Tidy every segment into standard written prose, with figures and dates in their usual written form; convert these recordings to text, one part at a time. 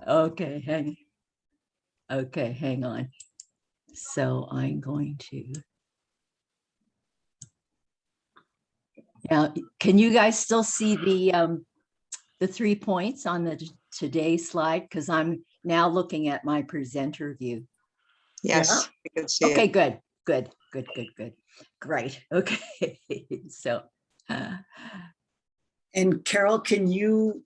Okay, hang on. So I'm going to. Now, can you guys still see the 3 points on the today's slide? Because I'm now looking at my presenter view. Yes, we can see Okay, it. good. Great. Okay. So And Carol, can you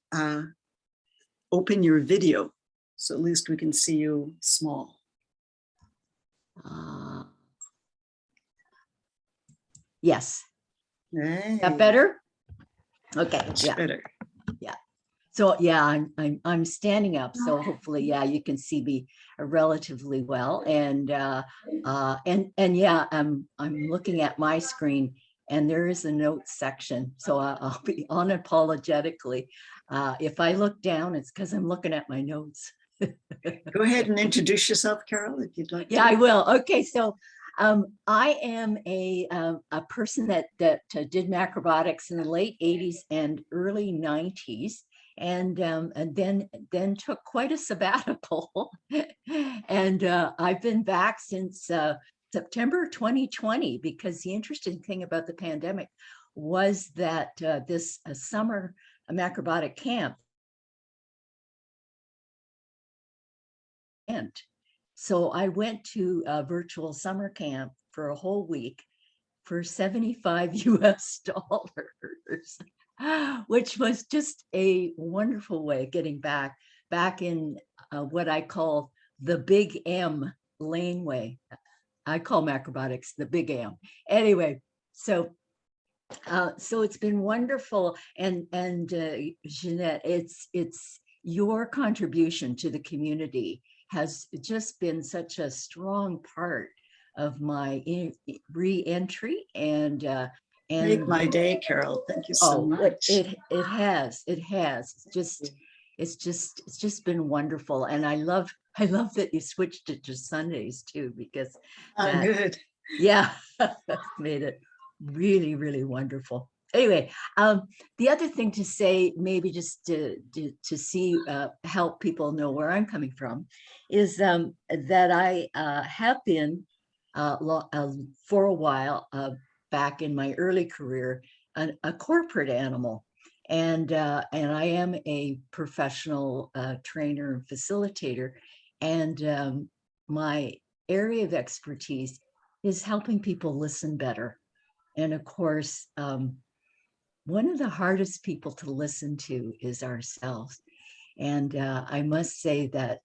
open your video so at least we can see you small? yes. Hey, That better? Okay. much Yeah. better. So yeah, I'm standing up, so hopefully, yeah, you can see me relatively well. And yeah, I'm looking at my screen, and there is a notes section. So I'll be unapologetically. If I look down, it's because I'm looking at my notes. Go ahead and introduce yourself, Carol, if you'd like. Yeah, I will. Okay, so I am a person that did macrobiotics in the late 80s and early 90s. And then took quite a sabbatical. And I've been back since September 2020, because the interesting thing about the pandemic was that this summer macrobiotic camp. So I went to a virtual summer camp for a whole week for $75 US, which was just a wonderful way of getting back in what I call the Big M laneway. I call macrobiotics the Big M. Anyway, so it's been wonderful, and Jeanette, it's your contribution to the community has just been such a strong part of my re-entry, and Make my day, Carol. Thank you so much. It has. It's just been wonderful, and I love that you switched it to Sundays too, because Good. Yeah, that's made it really, really wonderful. Anyway, the other thing to say, maybe just to see, help people know where I'm coming from, is that I have been for a while, back in my early career, a corporate animal. And I am a professional trainer and facilitator. And my area of expertise is helping people listen better. And of course, one of the hardest people to listen to is ourselves. And I must say that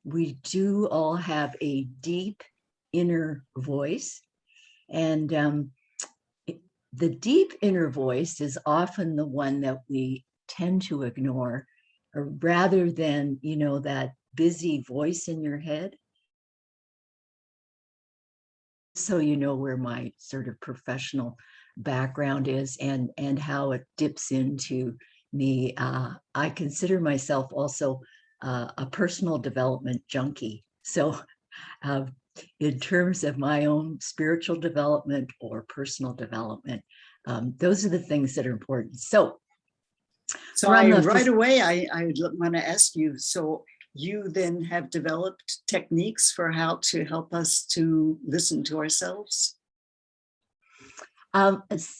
we do all have a deep inner voice. And the deep inner voice is often the one that we tend to ignore, rather than, that busy voice in your head. So you know where my sort of professional background is, and how it dips into me. I consider myself also a personal development junkie. So in terms of my own spiritual development or personal development, those are the things that are important. So right away, I want to ask you, so you then have developed techniques for how to help us to listen to ourselves?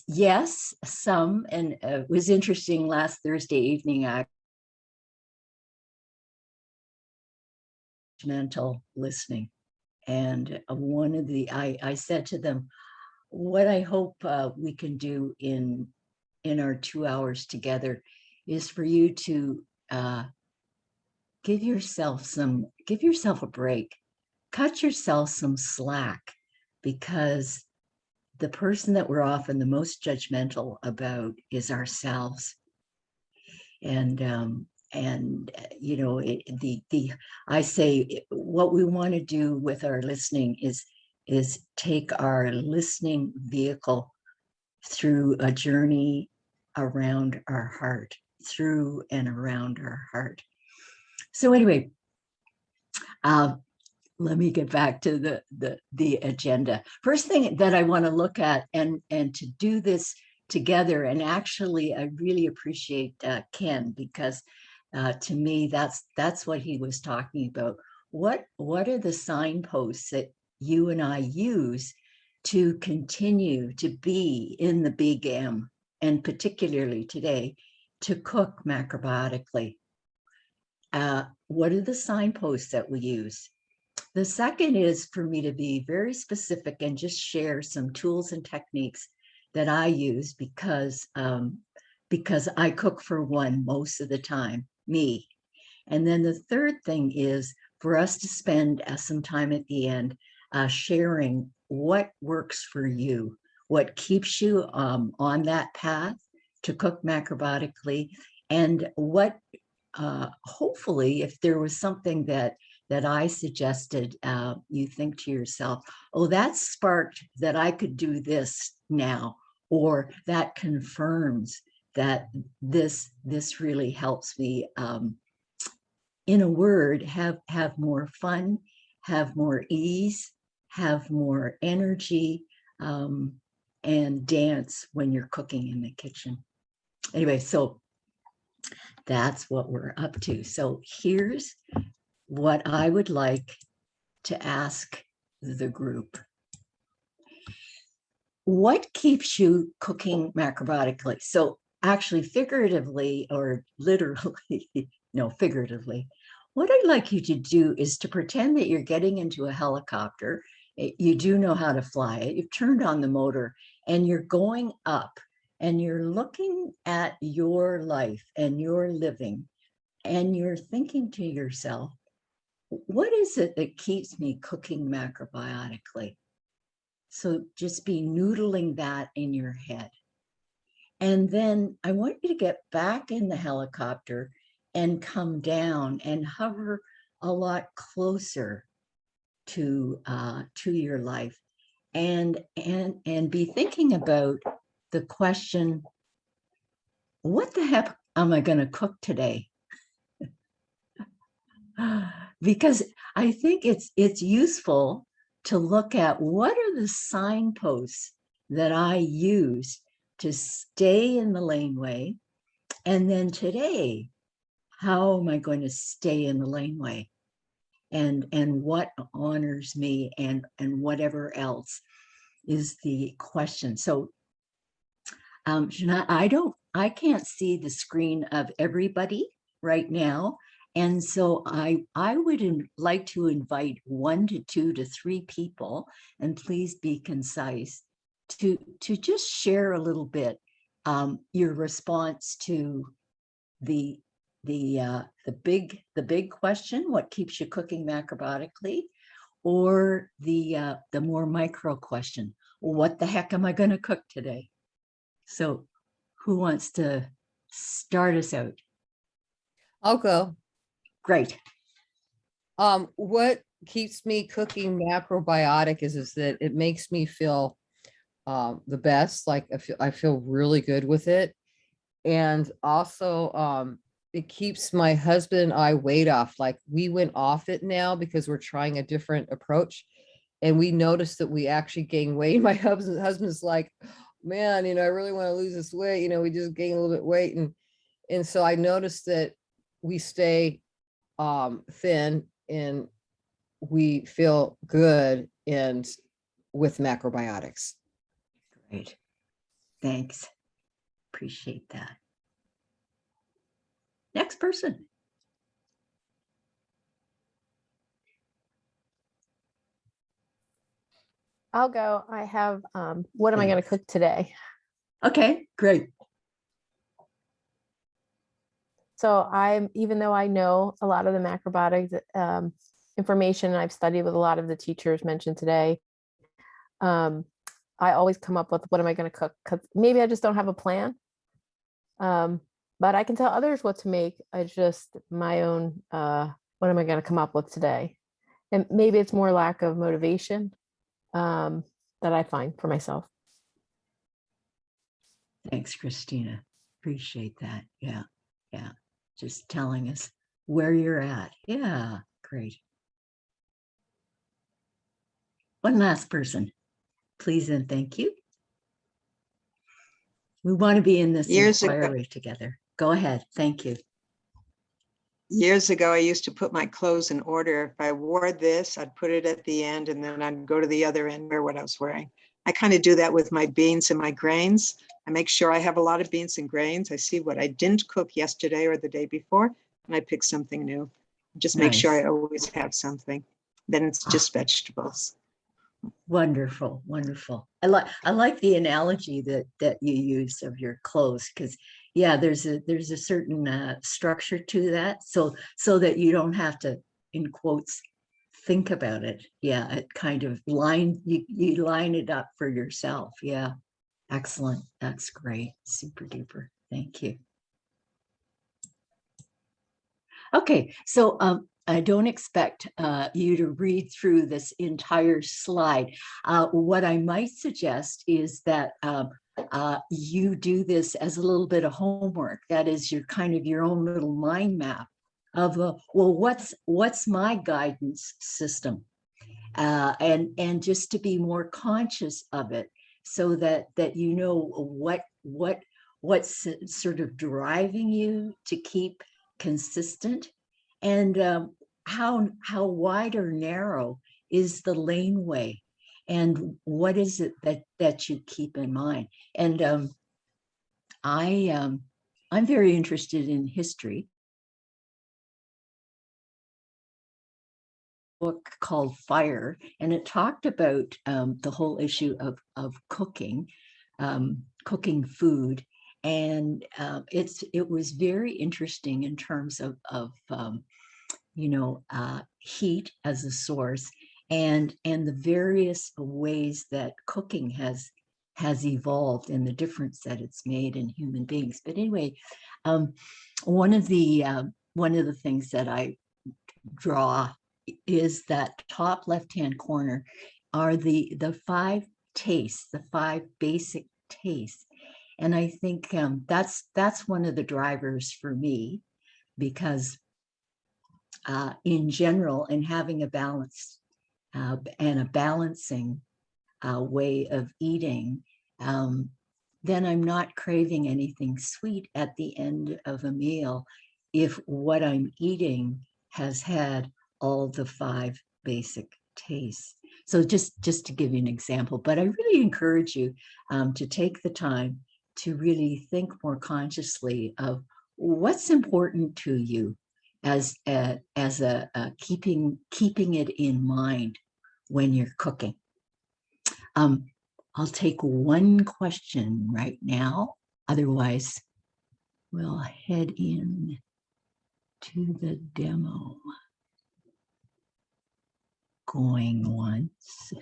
Yes, some. And it was interesting, last Thursday evening, mental listening. And one of I said to them, what I hope we can do in our 2 hours together is for you to give yourself a break, cut yourself some slack, because the person that we're often the most judgmental about is ourselves. And I say what we want to do with our listening is take our listening vehicle through a journey around our heart, through and around our heart. So anyway, let me get back to the agenda. First thing that I want to look at, and to do this together, and actually I really appreciate Ken, because To me, that's what he was talking about. What are the signposts that you and I use to continue to be in the big M, and particularly today, to cook macrobiotically? What are the signposts that we use? The second is for me to be very specific and just share some tools and techniques that I use because I cook for one most of the time, me. And then the third thing is for us to spend some time at the end sharing what works for you, what keeps you on that path to cook macrobiotically, and what hopefully, if there was something that I suggested, you think to yourself, oh, that sparked that I could do this now, or that confirms that this really helps me, in a word, have more fun, have more ease, have more energy, and dance when you're cooking in the kitchen. Anyway, so that's what we're up to. So here's what I would like to ask the group. What keeps you cooking macrobiotically? So actually figuratively or literally, no, figuratively, what I'd like you to do is to pretend that you're getting into a helicopter. You do know how to fly it. You've turned on the motor and you're going up and you're looking at your life and your living and you're thinking to yourself, what is it that keeps me cooking macrobiotically? So just be noodling that in your head. And then I want you to get back in the helicopter and come down and hover a lot closer to your life, and be thinking about the question, what the heck am I going to cook today? Because I think it's useful to look at what are the signposts that I use to stay in the laneway, and then today, how am I going to stay in the laneway, and what honors me, and whatever else is the question. So Shana, I can't see the screen of everybody right now. And so I would like to invite 1 to 2 to 3 people, and please be concise, to just share a little bit your response to the big question, what keeps you cooking macrobiotically, or the more micro question, what the heck am I going to cook today? So who wants to start us out? I'll go. Great. What keeps me cooking macrobiotic is that it makes me feel the best. Like I feel really good with it. And also it keeps my husband and I weight off. Like we went off it now because we're trying a different approach. And we noticed that we actually gained weight. My husband's like, man, I really want to lose this weight. We just gained a little bit of weight. And so I noticed that we stay thin and we feel good and with macrobiotics. Great. Thanks. Appreciate that. Next person. I'll go. I have, what am I going to cook today? Okay, great. So even though I know a lot of the macrobiotic information, and I've studied with a lot of the teachers mentioned today, I always come up with what am I going to cook? Because maybe I just don't have a plan. But I can tell others what to make. I just my own, what am I going to come up with today? And maybe it's more lack of motivation that I find for myself. Thanks, Christina. Appreciate that. Yeah. Just telling us where you're at. Yeah, great. One last person, please and thank you. We want to be in this inquiry together. Go ahead. Thank you. Years ago, I used to put my clothes in order. If I wore this, I'd put it at the end, and then I'd go to the other end, wear what I was wearing. I kind of do that with my beans and my grains. I make sure I have a lot of beans and grains. I see what I didn't cook yesterday or the day before, and I pick something new. Just make sure Nice. I always have something. Then it's just vegetables. Wonderful, wonderful. I like the analogy that you use of your clothes, because yeah, there's a certain structure to that, so that you don't have to, in quotes, think about it. Yeah, it kind of you line it up for yourself. Yeah, excellent. That's great. Super duper. Thank you. Okay, so I don't expect you to read through this entire slide. What I might suggest is that you do this as a little bit of homework. That is your kind of your own little mind map of, well, what's my guidance system? And just to be more conscious of it, so that you know what's sort of driving you to keep consistent, and how wide or narrow is the laneway, and what is it that you keep in mind. And I'm very interested in history. Book called Fire, and it talked about the whole issue of cooking, cooking food, and it was very interesting in terms of heat as a source, and the various ways that cooking has evolved and the difference that it's made in human beings. But anyway, one of the things that I draw is that top left-hand corner are the five tastes, the five basic tastes. And I think that's one of the drivers for me, because in general, in having a balance and a balancing way of eating, then I'm not craving anything sweet at the end of a meal if what I'm eating has had all the five basic tastes. So just to give you an example, but I really encourage you to take the time to really think more consciously of what's important to you, as keeping it in mind when you're cooking. I'll take one question right now. Otherwise, we'll head in to the demo. Going once,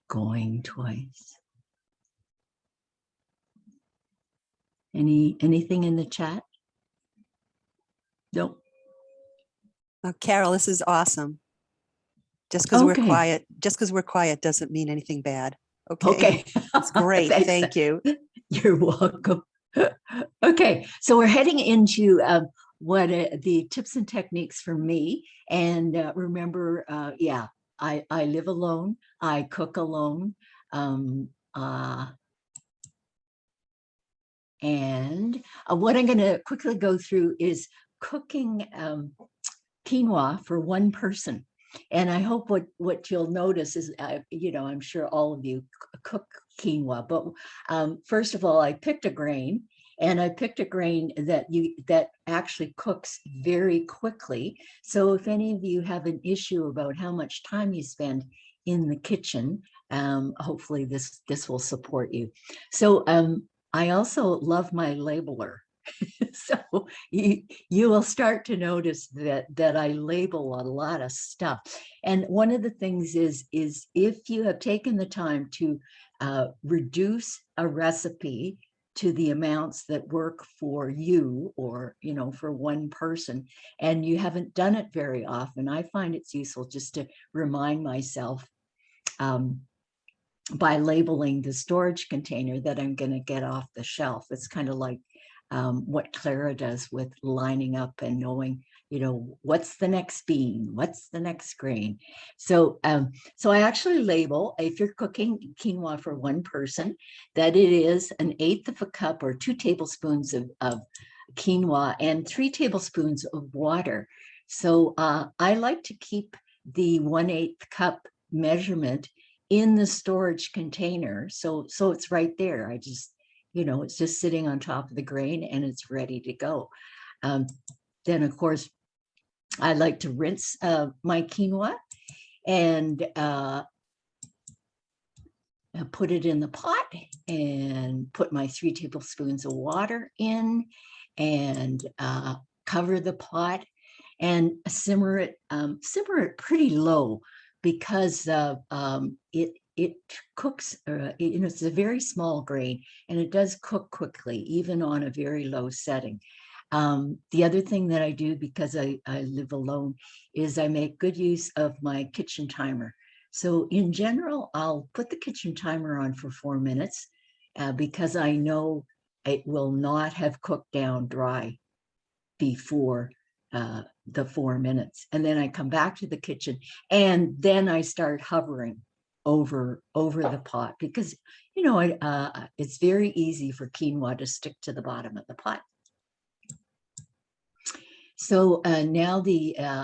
going twice. Anything in the chat? Nope. Carol, this is awesome. Just because Okay. we're quiet doesn't mean anything bad. Okay. Okay. That's great. Thanks. Thank you. You're welcome. Okay, so we're heading into what the tips and techniques for me. And remember, yeah, I live alone. I cook alone. And what I'm going to quickly go through is cooking quinoa for one person. And I hope what you'll notice is, I'm sure all of you cook quinoa, but first of all, I picked a grain, and I picked a grain that actually cooks very quickly. So if any of you have an issue about how much time you spend in the kitchen, hopefully this will support you. So I also love my labeler. So you will start to notice that I label a lot of stuff. And one of the things is if you have taken the time to reduce a recipe to the amounts that work for you, or for one person, and you haven't done it very often, I find it's useful just to remind myself by labeling the storage container that I'm going to get off the shelf. It's kind of like what Clara does with lining up and knowing, what's the next bean, what's the next grain. So I actually label, if you're cooking quinoa for one person, that it is 1/8 of a cup or 2 tablespoons of quinoa and 3 tablespoons of water. So I like to keep the 1/8 cup measurement in the storage container. So it's right there. I just, it's just sitting on top of the grain and it's ready to go. Then of course, I like to rinse my quinoa and put it in the pot and put my 3 tablespoons of water in and cover the pot and simmer it pretty low because it cooks, it's a very small grain and it does cook quickly, even on a very low setting. The other thing that I do, because I live alone, is I make good use of my kitchen timer. So in general, I'll put the kitchen timer on for 4 minutes because I know it will not have cooked down dry before the 4 minutes. And then I come back to the kitchen and then I start hovering over the pot because, it's very easy for quinoa to stick to the bottom of the pot. So now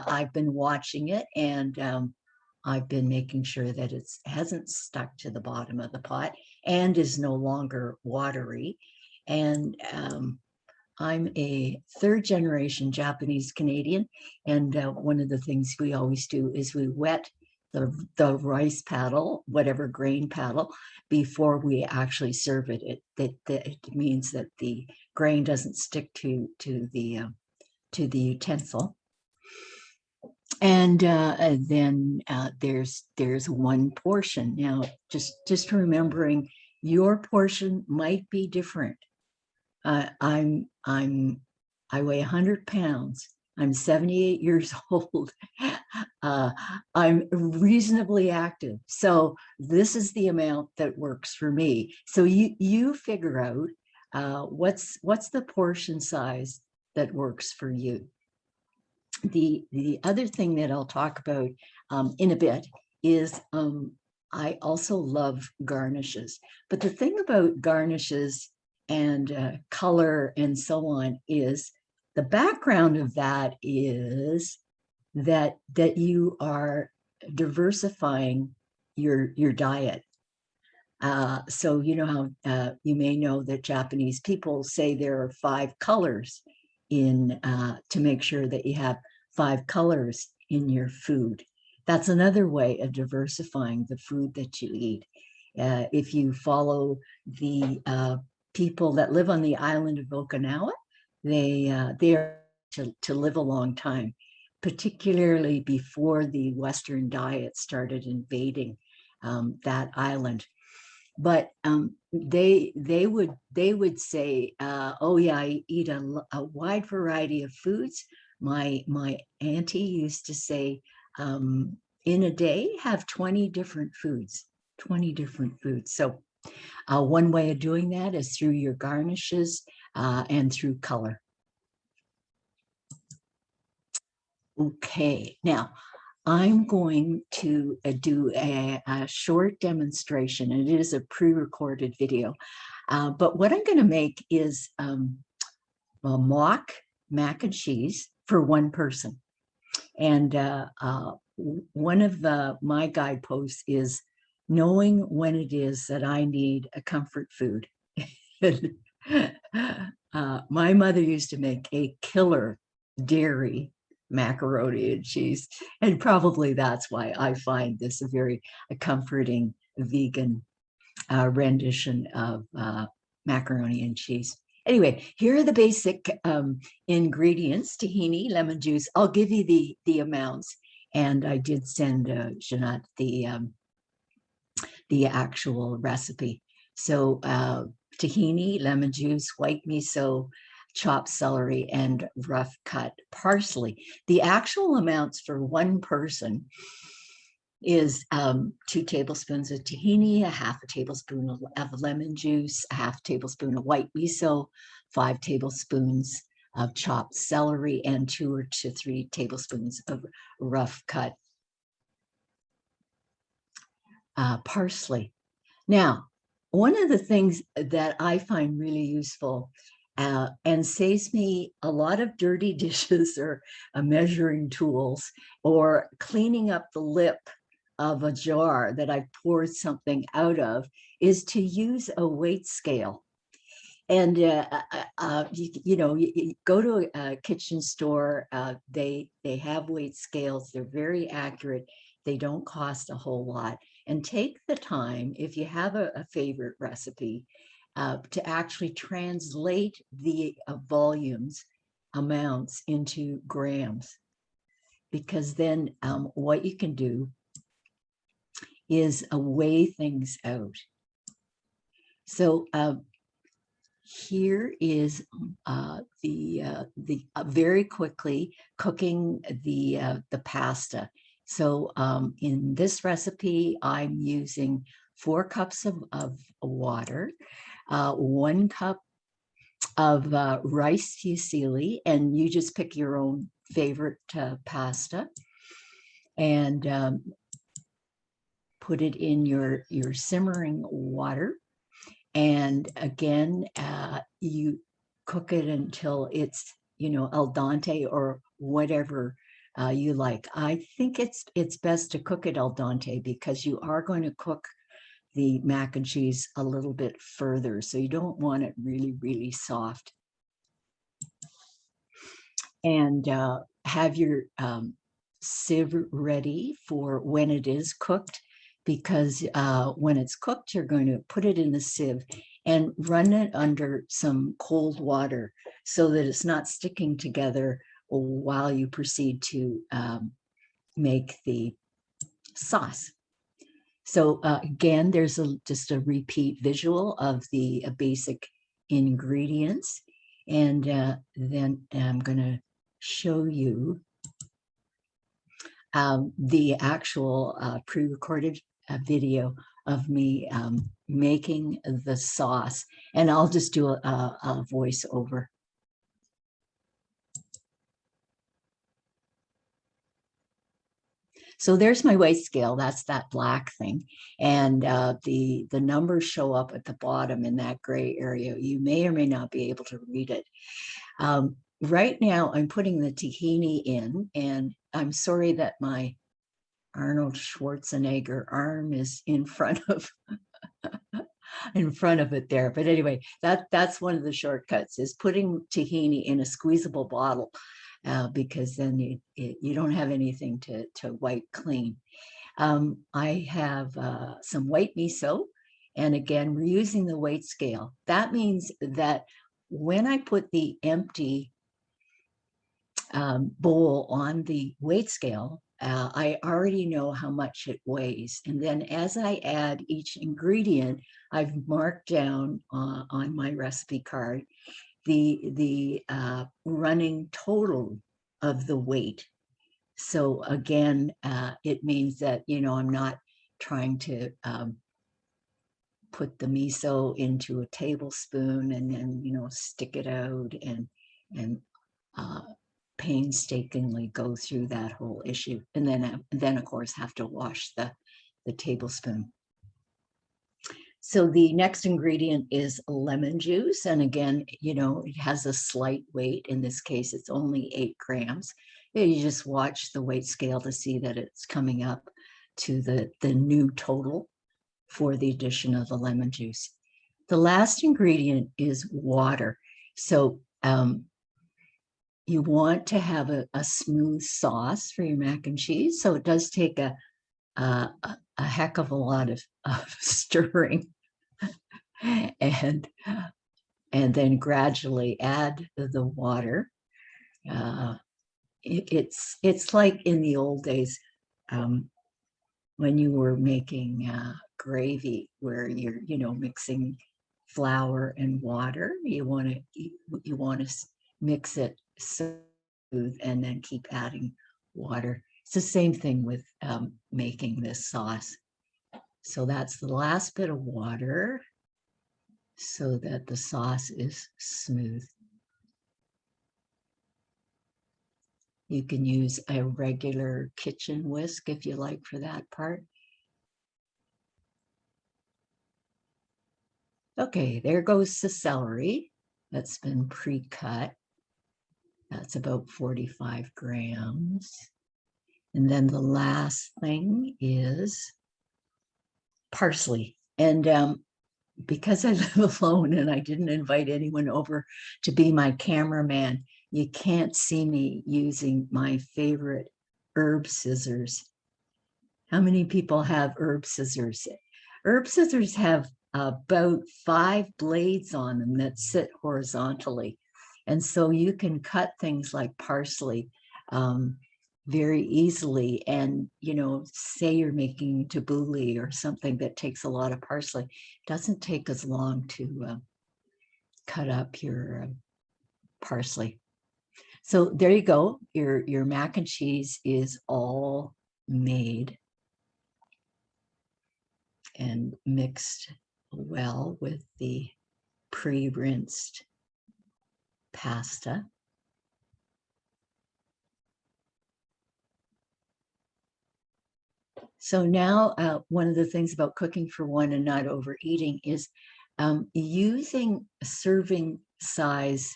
I've been watching it and I've been making sure that it hasn't stuck to the bottom of the pot and is no longer watery. And I'm a 3rd generation Japanese Canadian. And one of the things we always do is we wet the rice paddle, whatever grain paddle, before we actually serve it. It means that the grain doesn't stick to the utensil. And then there's 1 portion. Now, just remembering your portion might be different. I weigh 100 pounds. I'm 78 years old. I'm reasonably active. So this is the amount that works for me. So you figure out what's the portion size that works for you. The other thing that I'll talk about in a bit is I also love garnishes. But the thing about garnishes and color and so on is the background of that is that you are diversifying your diet. So you know how you may know that Japanese people say there are 5 colors in to make sure that you have 5 colors in your food. That's another way of diversifying the food that you eat. If you follow the people that live on the island of Okinawa, they are to live a long time, particularly before the Western diet started invading that island. But they would say, oh yeah, I eat a wide variety of foods. My auntie used to say, in a day, have 20 different foods, 20 different foods. So one way of doing that is through your garnishes and through color. Okay, now I'm going to do a short demonstration, and it is a pre-recorded video. But what I'm going to make is a mock mac and cheese for 1 person. And one of my guideposts is knowing when it is that I need a comfort food. My mother used to make a killer dairy macaroni and cheese, and probably that's why I find this a very comforting vegan rendition of macaroni and cheese. Anyway, here are the basic ingredients: tahini, lemon juice. I'll give you the amounts, and I did send Jeanette the actual recipe. So tahini, lemon juice, white miso, chopped celery, and rough cut parsley. The actual amounts for 1 person is 2 tablespoons of tahini, a 1/2 tablespoon of lemon juice, a 1/2 tablespoon of white miso, 5 tablespoons of chopped celery, and 2 to 3 tablespoons of rough cut parsley. Now, one of the things that I find really useful and saves me a lot of dirty dishes or measuring tools, or cleaning up the lip of a jar that I poured something out of, is to use a weight scale. And you go to a kitchen store, they have weight scales. They're very accurate. They don't cost a whole lot. And take the time, if you have a favorite recipe, to actually translate the volumes, amounts into grams. Because then what you can do is weigh things out. So here is very quickly cooking the pasta. So in this recipe, I'm using 4 cups of water, 1 cup of rice fusilli, and you just pick your own favorite pasta, and put it in your simmering water. And again, you cook it until it's, al dente or whatever you like. I think it's best to cook it al dente, because you are going to cook the mac and cheese a little bit further. So you don't want it really, really soft. And have your sieve ready for when it is cooked, because when it's cooked, you're going to put it in the sieve and run it under some cold water so that it's not sticking together while you proceed to make the sauce. So again, there's just a repeat visual of the basic ingredients. And then I'm going to show you the actual pre-recorded video of me making the sauce. And I'll just do a voiceover. So there's my weight scale. That's that black thing. And the numbers show up at the bottom in that gray area. You may or may not be able to read it. Right now, I'm putting the tahini in, and I'm sorry that my Arnold Schwarzenegger arm is in front of it there. But anyway, that's one of the shortcuts, is putting tahini in a squeezable bottle, because then you don't have anything to wipe clean. I have some white miso, and again, we're using the weight scale. That means that when I put the empty bowl on the weight scale, I already know how much it weighs. And then as I add each ingredient, I've marked down on my recipe card the running total of the weight. So again, it means that, I'm not trying to put the miso into a tablespoon and then, stick it out and painstakingly go through that whole issue. And then of course have to wash the tablespoon. So the next ingredient is lemon juice. And again, it has a slight weight. In this case, it's only 8 grams. You just watch the weight scale to see that it's coming up to the new total for the addition of the lemon juice. The last ingredient is water. So you want to have a smooth sauce for your mac and cheese. So it does take a heck of a lot of stirring. And then gradually add the water. It's like in the old days when you were making gravy, where you're mixing flour and water. You want to mix it smooth and then keep adding water. It's the same thing with making this sauce. So that's the last bit of water, so that the sauce is smooth. You can use a regular kitchen whisk if you like for that part. Okay, there goes the celery. that's been pre-cut. That's about 45 grams. And then the last thing is parsley. And because I live alone and I didn't invite anyone over to be my cameraman, you can't see me using my favorite herb scissors. How many people have herb scissors? Herb scissors have about 5 blades on them that sit horizontally. And so you can cut things like parsley very easily. And, you know, say you're making tabbouleh or something that takes a lot of parsley, it doesn't take as long to cut up your parsley. So there you go. Your mac and cheese is all made and mixed well with the pre-rinsed pasta. So now one of the things about cooking for one and not overeating is using serving size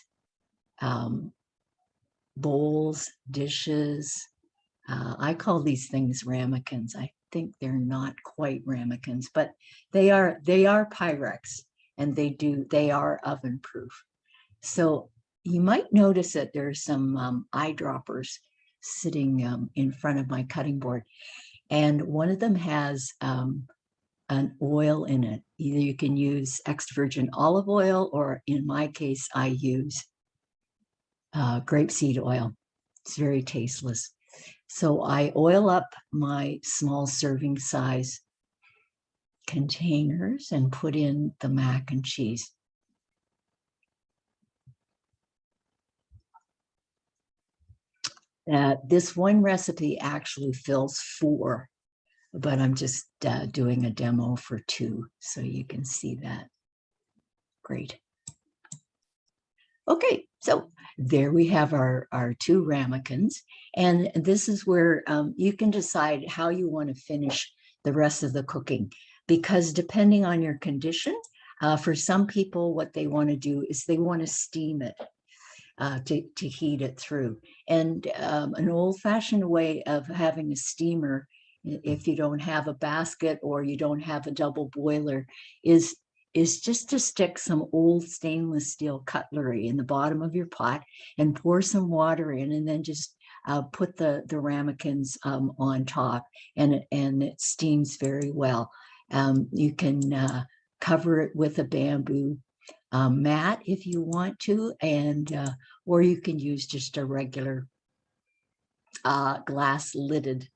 bowls, dishes. I call these things ramekins. I think they're not quite ramekins, but they are Pyrex, and they are oven proof. So you might notice that there's some eyedroppers sitting in front of my cutting board, and one of them has an oil in it. Either you can use extra virgin olive oil, or in my case, I use grapeseed oil. It's very tasteless. So I oil up my small serving size containers and put in the mac and cheese. This one recipe actually fills 4, but I'm just doing a demo for 2, so you can see that. Great. Okay, so there we have our 2 ramekins, and this is where you can decide how you want to finish the rest of the cooking, because depending on your condition, for some people, what they want to do is they want to steam it to heat it through. And an old-fashioned way of having a steamer, if you don't have a basket or you don't have a double boiler, is just to stick some old stainless steel cutlery in the bottom of your pot and pour some water in, and then just put the ramekins on top, and it steams very well. You can cover it with a bamboo mat if you want to, and or you can use just a regular glass lidded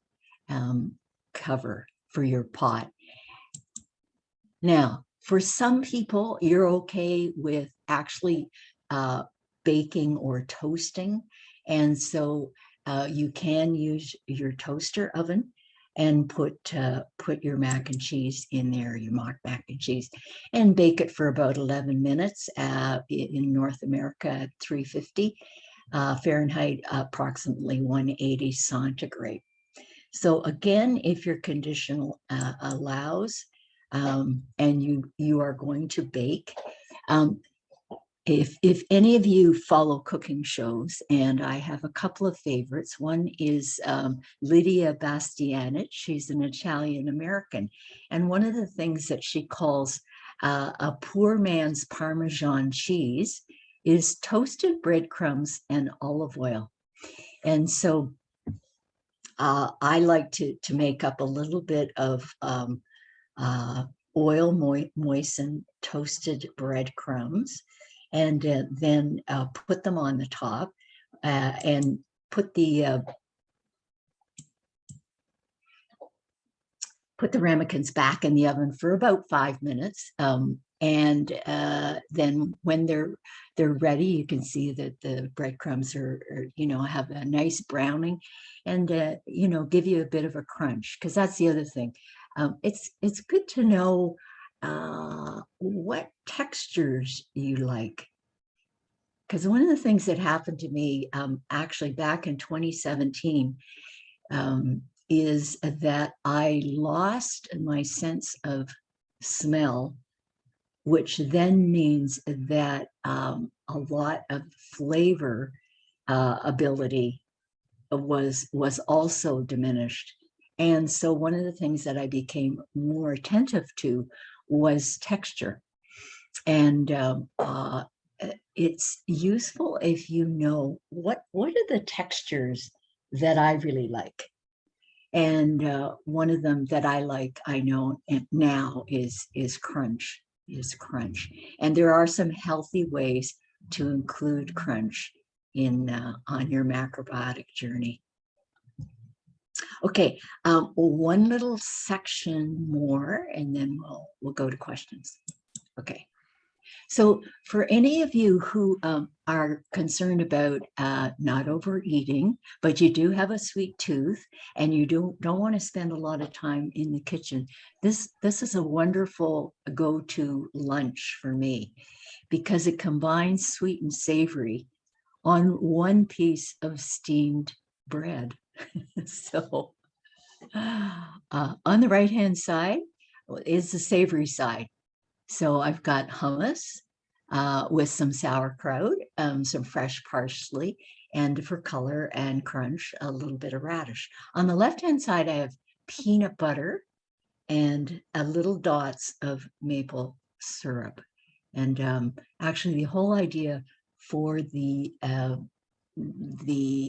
cover for your pot. Now, for some people, you're okay with actually baking or toasting. And so you can use your toaster oven and put your mac and cheese in there, your mock mac and cheese, and bake it for about 11 minutes in North America at 350 Fahrenheit, approximately 180 centigrade. So again, if your condition allows, and you are going to bake, if any of you follow cooking shows, and I have a couple of favorites. One is Lydia Bastianich. She's an Italian American, and one of the things that she calls a poor man's Parmesan cheese is toasted breadcrumbs and olive oil. And so I like to make up a little bit of oil moistened toasted breadcrumbs, and then put them on the top and put the ramekins back in the oven for about 5 minutes. And then when they're ready, you can see that the breadcrumbs are have a nice browning, and give you a bit of a crunch, because that's the other thing. It's good to know what textures you like, because one of the things that happened to me actually back in 2017 is that I lost my sense of smell which then means that a lot of flavor ability was also diminished. And so one of the things that I became more attentive to was texture. And it's useful if you know what are the textures that I really like. And one of them that I like, I know now is crunch, And there are some healthy ways to include crunch in on your macrobiotic journey. Okay, one little section more, and then we'll go to questions. Okay. So for any of you who are concerned about not overeating, but you do have a sweet tooth and you don't want to spend a lot of time in the kitchen, this is a wonderful go-to lunch for me because it combines sweet and savory on one piece of steamed bread. So on the right-hand side is the savory side. So I've got hummus with some sauerkraut, some fresh parsley, and for color and crunch, a little bit of radish. On the left-hand side, I have peanut butter and a little dots of maple syrup. And actually, the whole idea for the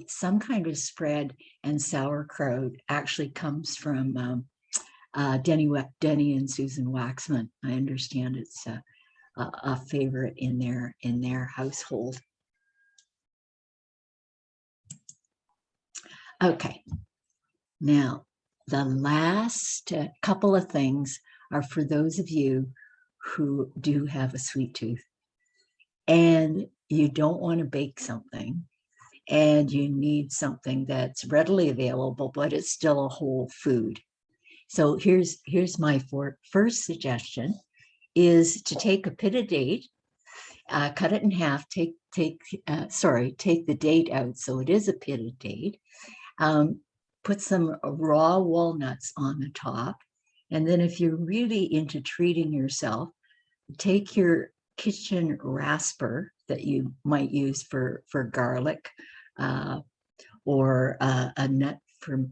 some kind of spread and sauerkraut actually comes from Denny and Susan Waxman. I understand it's a favorite in their household. Okay, now the last couple of things are for those of you who do have a sweet tooth and you don't want to bake something and you need something that's readily available, but it's still a whole food. So here's my first suggestion is to take a pitted date, cut it in half, take the date out so it is a pitted date, put some raw walnuts on the top, and then if you're really into treating yourself, take your kitchen rasper that you might use for garlic or a nut for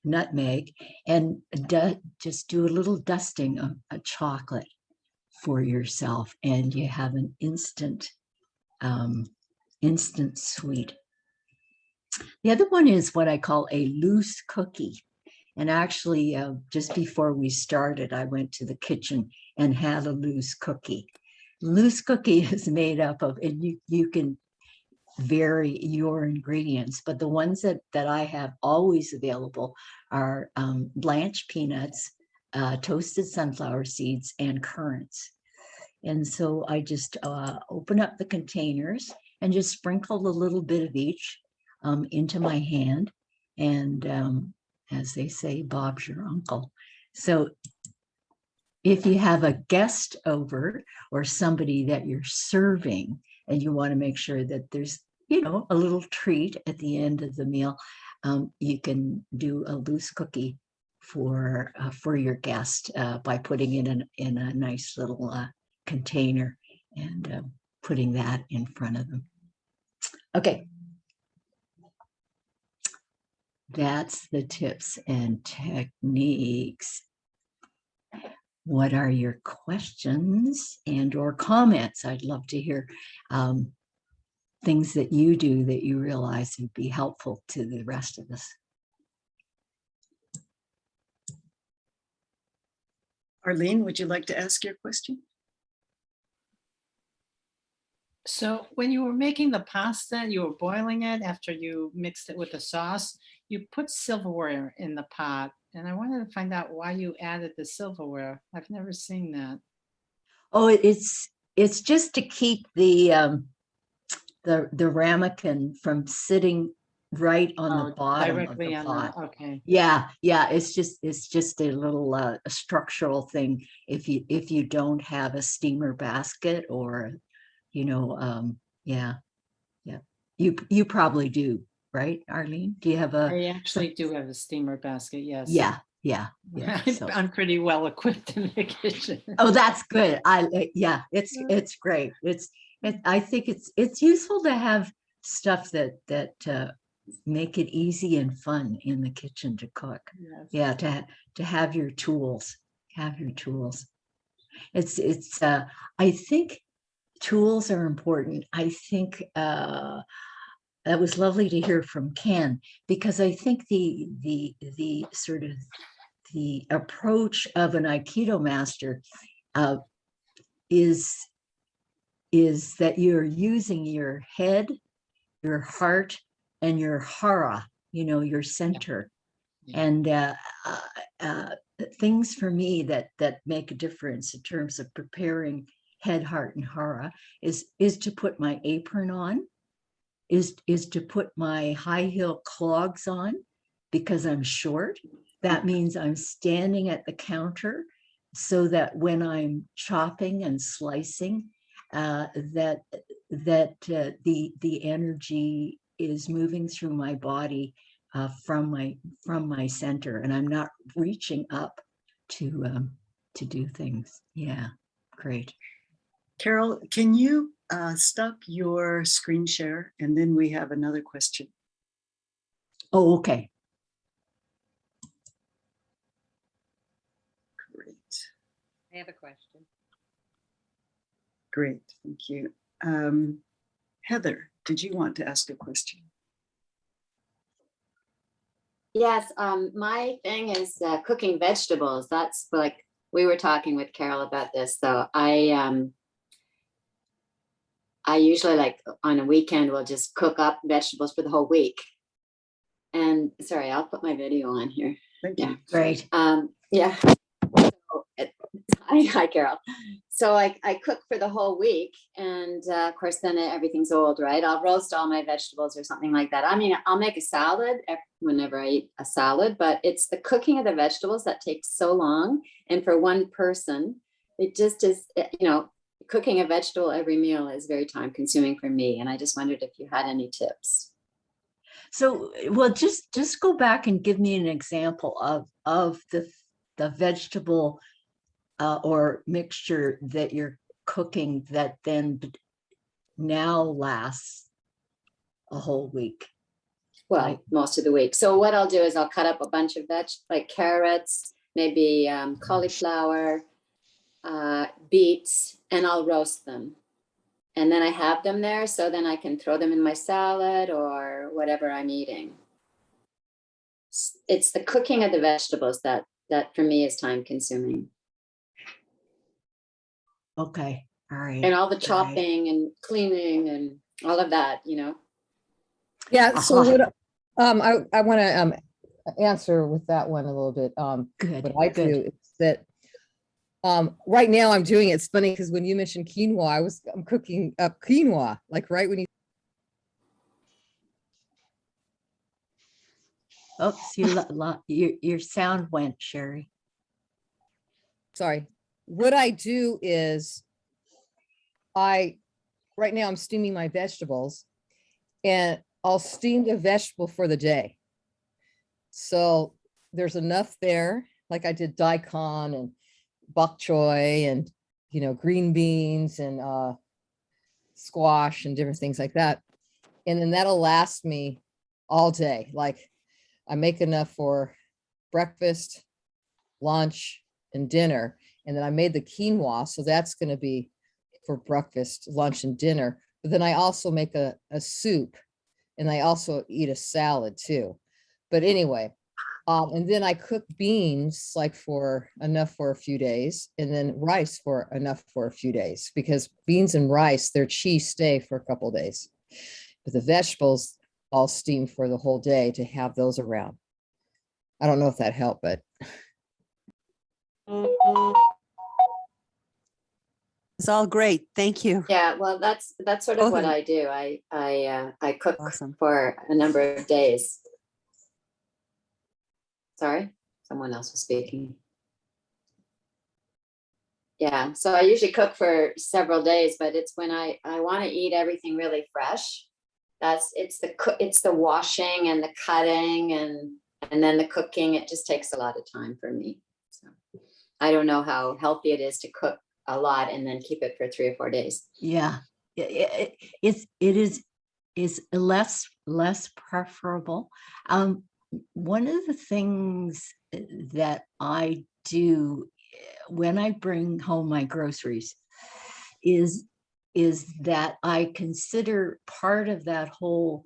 nutmeg, and just do a little dusting of a chocolate for yourself, and you have an instant sweet. The other one is what I call a loose cookie. And actually, just before we started, I went to the kitchen and had a loose cookie. Loose cookie is made up of, and you can vary your ingredients, but the ones that I have always available are blanched peanuts, toasted sunflower seeds, and currants. And so I just open up the containers and just sprinkle a little bit of each into my hand. And as they say, Bob's your uncle. So if you have a guest over or somebody that you're serving and you want to make sure that there's, a little treat at the end of the meal, you can do a loose cookie for your guest by putting it in a nice little container and putting that in front of them. Okay. That's the tips and techniques. What are your questions and or comments? I'd love to hear things that you do that you realize would be helpful to the rest of us. Arlene, would you like to ask your question? So when you were making the pasta, you were boiling it after you mixed it with the sauce, you put silverware in the pot. And I wanted to find out why you added the silverware. I've never seen that. Oh, it's just to keep the ramekin from sitting right on the bottom directly of the on pot. okay. Yeah, it's just a little a structural thing. If you don't have a steamer basket or, yeah. You probably do, right, Arlene? Do you have a? I actually do have a steamer basket, yes. Yeah. Yeah. So. I'm pretty well equipped in the kitchen. Oh, that's good. Yeah, it's great. I think it's useful to have stuff that make it easy and fun in the kitchen to cook. Yes. Yeah, to have your tools, It's I think tools are important. I think that was lovely to hear from Ken, because I think the sort of the approach of an Aikido master uh, is that you're using your head, your heart, and your hara, your center. Yeah. And things for me that make a difference in terms of preparing head, heart, and hara is to put my apron on, is to put my high heel clogs on, because I'm short. That means I'm standing at the counter, so that when I'm chopping and slicing, that the energy is moving through my body from my center, and I'm not reaching up to do things. Yeah, great. Carol, can you stop your screen share? And then we have another question. Oh, okay. Great. I have a question. Great, thank you. Heather, did you want to ask a question? Yes, my thing is cooking vegetables. That's like, we were talking with Carol about this. So I usually, like, on a weekend will just cook up vegetables for the whole week. And sorry, I'll put my video on here. Thank Yeah. you. Great. Yeah. Hi, Carol. So I cook for the whole week, and of course then everything's old, right? I'll roast all my vegetables or something like that. I mean, I'll make a salad whenever I eat a salad, but it's the cooking of the vegetables that takes so long. And for one person, it just is, cooking a vegetable every meal is very time consuming for me. And I just wondered if you had any tips. So, well, just go back and give me an example of the vegetable or mixture that you're cooking that then now lasts a whole week. Well, Right. most of the week. So what I'll do is I'll cut up a bunch of like carrots, maybe cauliflower, beets, and I'll roast them. And then I have them there, so then I can throw them in my salad or whatever I'm eating. It's the cooking of the vegetables that for me is time consuming. Okay. All right. And all the All right. chopping and cleaning and all of that, Yeah, so Uh-huh. what I want to answer with that one a little bit. Good. What I Good. do is that right now I'm doing it's funny because when you mentioned quinoa, I'm cooking up quinoa, like right when you Oops, your sound went, Sherry. sorry. What I do is right now I'm steaming my vegetables, and I'll steam the vegetable for the day. So there's enough there, like I did daikon and bok choy and, green beans and squash and different things like that. And then that'll last me all day. Like I make enough for breakfast, lunch, and dinner. And then I made the quinoa, so that's going to be for breakfast, lunch, and dinner. But then I also make a soup, and I also eat a salad too. But anyway, and then I cook beans like for enough for a few days, and then rice for enough for a few days, because beans and rice, their chi stay for a couple of days. But the vegetables I'll steam for the whole day to have those around. I don't know if that helped, but It's all great. Thank you. Yeah, well, that's sort of Both what of you. I do. I cook Awesome. for a number of days. Sorry, someone else was speaking. Yeah, so I usually cook for several days, but it's when I want to eat everything really fresh. It's the washing and the cutting and And then the cooking, it just takes a lot of time for me. So I don't know how healthy it is to cook a lot and then keep it for 3 or 4 days. Yeah, it is less preferable. One of the things that I do when I bring home my groceries is that I consider part of that whole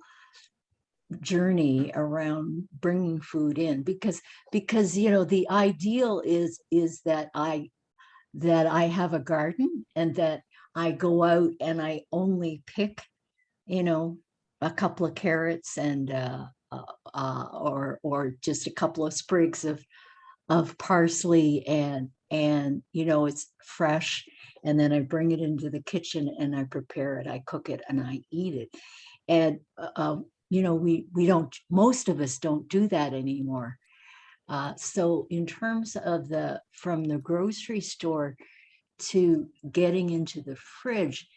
journey around bringing food in, because the ideal is that I have a garden and that I go out and I only pick a couple of carrots and or just a couple of sprigs of parsley, and it's fresh, and then I bring it into the kitchen and I prepare it, I cook it, and I eat it. And we don't, most of us don't do that anymore. So in terms of from the grocery store to getting into the fridge,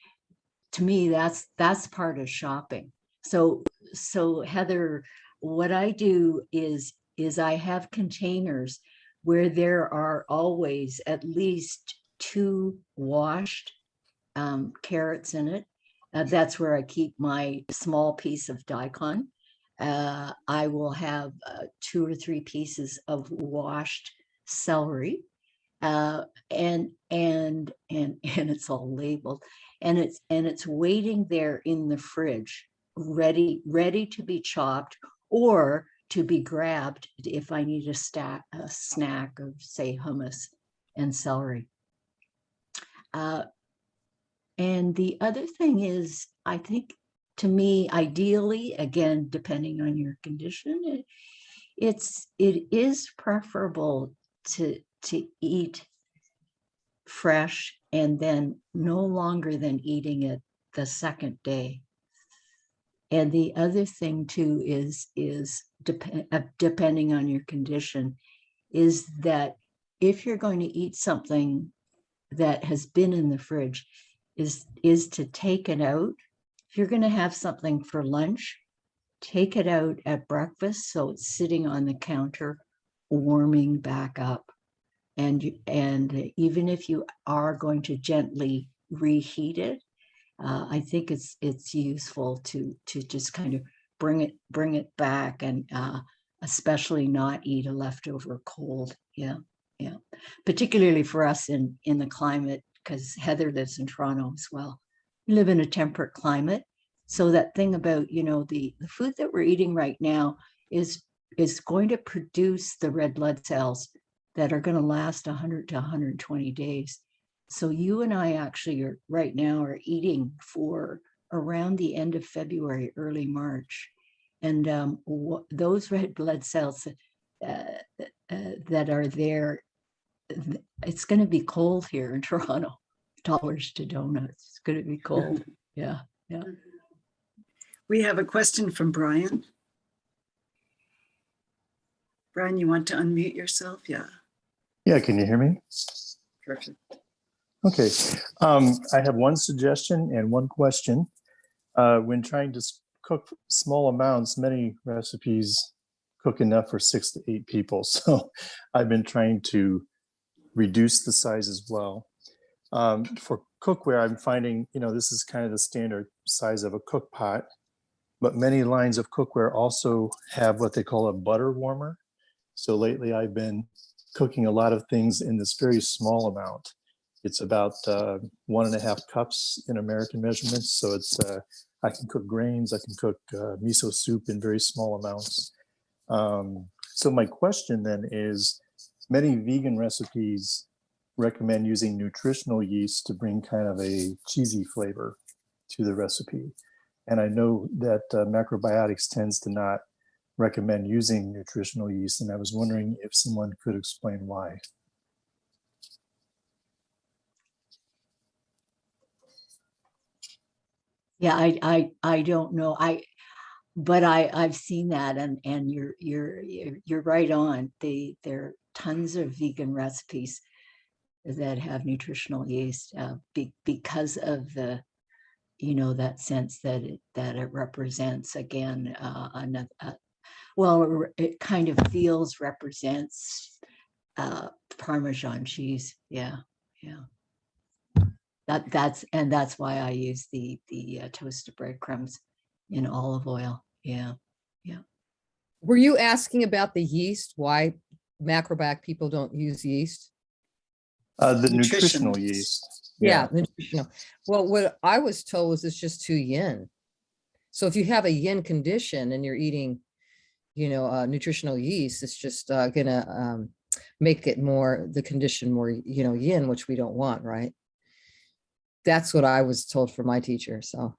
to me, that's part of shopping. So Heather, what I do is I have containers where there are always at least 2 washed carrots in it. That's where I keep my small piece of daikon. I will have 2 or 3 pieces of washed celery, and it's all labeled, and it's waiting there in the fridge, ready to be chopped or to be grabbed if I need a snack of, say, hummus and celery. And the other thing is, I think, to me, ideally, again, depending on your condition, it is preferable to eat fresh and then no longer than eating it the second day. And the other thing too is depending on your condition, is that if you're going to eat something that has been in the fridge, is to take it out. If you're going to have something for lunch, take it out at breakfast so it's sitting on the counter, warming back up. And even if you are going to gently reheat it, I think it's useful to just kind of bring it back, and especially not eat a leftover cold. Yeah. Particularly for us in the climate, because Heather lives in Toronto as well. We live in a temperate climate, so that thing about the food that we're eating right now is going to produce the red blood cells that are going to last 100 to 120 days. So you and I actually right now are eating for around the end of February, early March. And those red blood cells that are there, it's going to be cold here in Toronto. Dollars to donuts. It's going to be cold. Yeah. We have a question from Brian. Brian, you want to unmute yourself? Yeah. Yeah, can you hear me? Perfect. Okay. I have one suggestion and one question. When trying to cook small amounts, many recipes cook enough for 6 to 8 people. So I've been trying to reduce the size as well. For cookware, I'm finding, this is kind of the standard size of a cook pot, but many lines of cookware also have what they call a butter warmer. So lately I've been cooking a lot of things in this very small amount. It's about 1.5 cups in American measurements. So it's, I can cook grains, I can cook miso soup in very small amounts. So my question then is, many vegan recipes recommend using nutritional yeast to bring kind of a cheesy flavor to the recipe. And I know that Macrobiotics tends to not recommend using nutritional yeast. And I was wondering if someone could explain why. Yeah, I don't know. But I've seen that, and you're right on. There are tons of vegan recipes that have nutritional yeast because of the that sense that it represents, again, Well, it kind of feels represents Parmesan cheese. Yeah, yeah. That's why I use the toasted breadcrumbs in olive oil. Yeah, yeah. Were you asking about the yeast? Why macrobiotic people don't use yeast? The Nutrition. nutritional yeast. Yeah, nutritional. Well, what I was told was it's just too yin. So if you have a yin condition and you're eating, nutritional yeast, it's just gonna make it more, the condition more, yin, which we don't want, right? That's what I was told from my teacher. So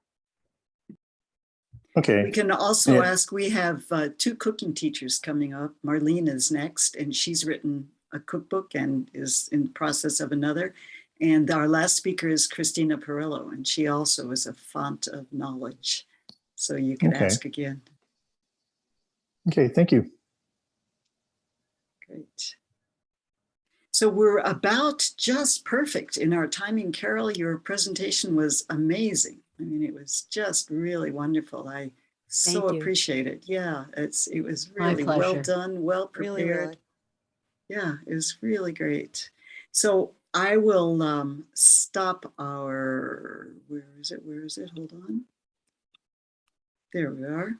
Okay. We can also Yeah. ask, we have 2 cooking teachers coming up. Marlene is next, and she's written a cookbook and is in the process of another. And our last speaker is Christina Perillo, and she also is a font of knowledge. So you can Okay. ask again. Okay, thank you. Great. So we're about just perfect in our timing. Carol, your presentation was amazing. I mean, it was just really wonderful. I so Thank you. appreciate it. Yeah, it was My really well pleasure. done, well prepared. Really, really. Yeah, it was really great. So I will stop our, where is it? Hold on. There we are.